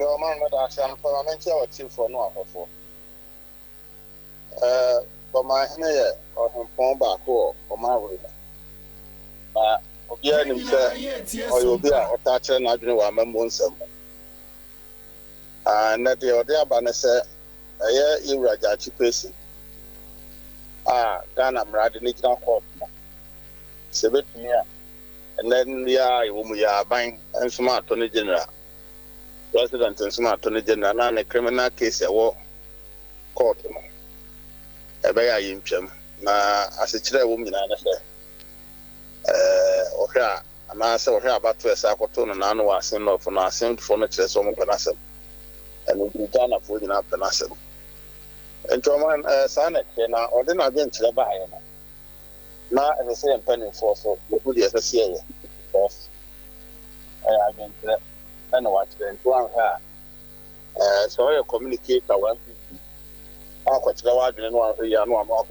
Your man with us and parliament or chief for no for. For my hair or him phone back or my way. But Obian himself or you'll be a touch and I don't know I'm a and that the other banner said, a year you ride Gyakye. Ghana Mradi National Court. Sebet here. And then we are buying and smart Attorney General. President and smart Attorney General and a criminal case a war court. A bear in Pim. Now, as a child woman, I say, okay, and I saw her about to a sacoton and I know I sent off and I sent for next as someone Panasam. And we began a food in our Panasam. And German Sanek, or then I didn't tell by him. Now, as I say, I'm penning for so good as a CA. Because I didn't know what to do. So I communicate. I want to go out and one year, no more.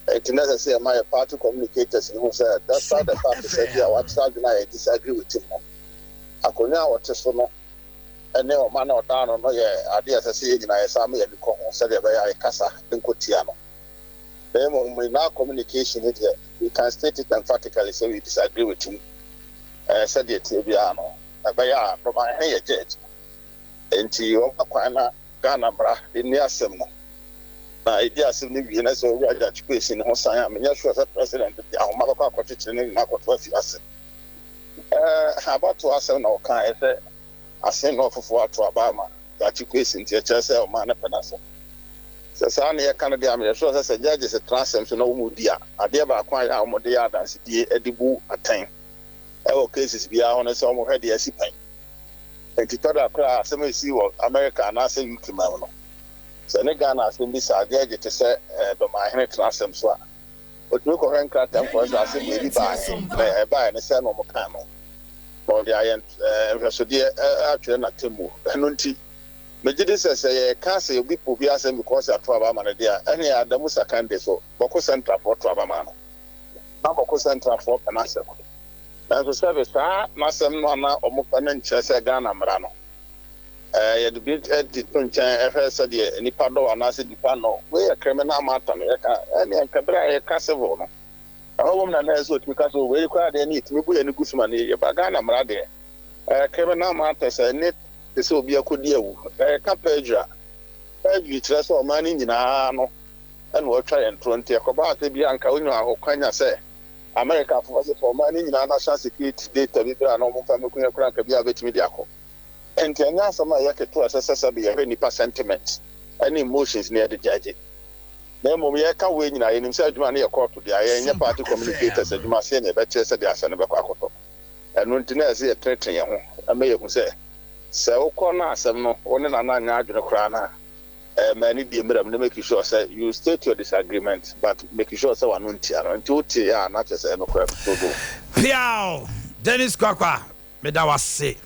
It's necessary, my party communicators who said that's how the party said, yeah, what's that? I disagree with him. I could now watch a summer. And now, man, or down on my ideas, I see in I saw me and the Congo said, I casa in Cotiano. Then, when we now communication, we can state it emphatically, so we disagree with him. Said it, Tibiano, a Baya, from my hair judge. And you, Ghana, in the assembly. Now, it is simply in a so that Quayson in Hosaya, and yes, was a president of the Almaka Cotton in Nakot. About to us, no kind. I send off for Obama that you Quayson to yourself, man, a penasa. So, Sania Canada, I'm sure as a judge is a transcend to no Mudia. I dare acquire our Modia than City Edibu at time. Our cases be honest, almost had the SC pain. And to tell that class, some see what America and I say you can know. So, Negana has been this idea to say, Dormaahene transcend swap. But look at Rank at them for us, I say, maybe buy and sell no more camel. For the iron, so dear, actually, not Timu. And Majidis says, I can't say people be asking because of Trabaman, dear. Any other Musa candidate, so Boko Central for Trabaman. Now Boko Central for Panasa. And to service, Massam Mana or Mupanen Chessa Ghana Marano. The big edit said, Nipado and Nasi Dipano, we are criminal matter, and Cabra Casavono. A woman has what because we require any to be any good money, Bagana Marade. Criminal matters, and it will be a good deal. Capeja, you trust all money in Ano, and we'll try and 20 about the Bianca, or can I say, America for money in our national security data, and normal family crank a bit media. And Kenya, some of to assess any sentiment, any emotions near the judge. Then we can't win in himself money a court to the party communicators, and you must say a better said the Asanabaco. And when Denis is a threatening, I may say, so corner, some one and another crana. Many be making sure say you state your disagreement, but making sure someone won't tear and 2 not as a no crap to do. Piao, Denis Kwakwa, me that was say.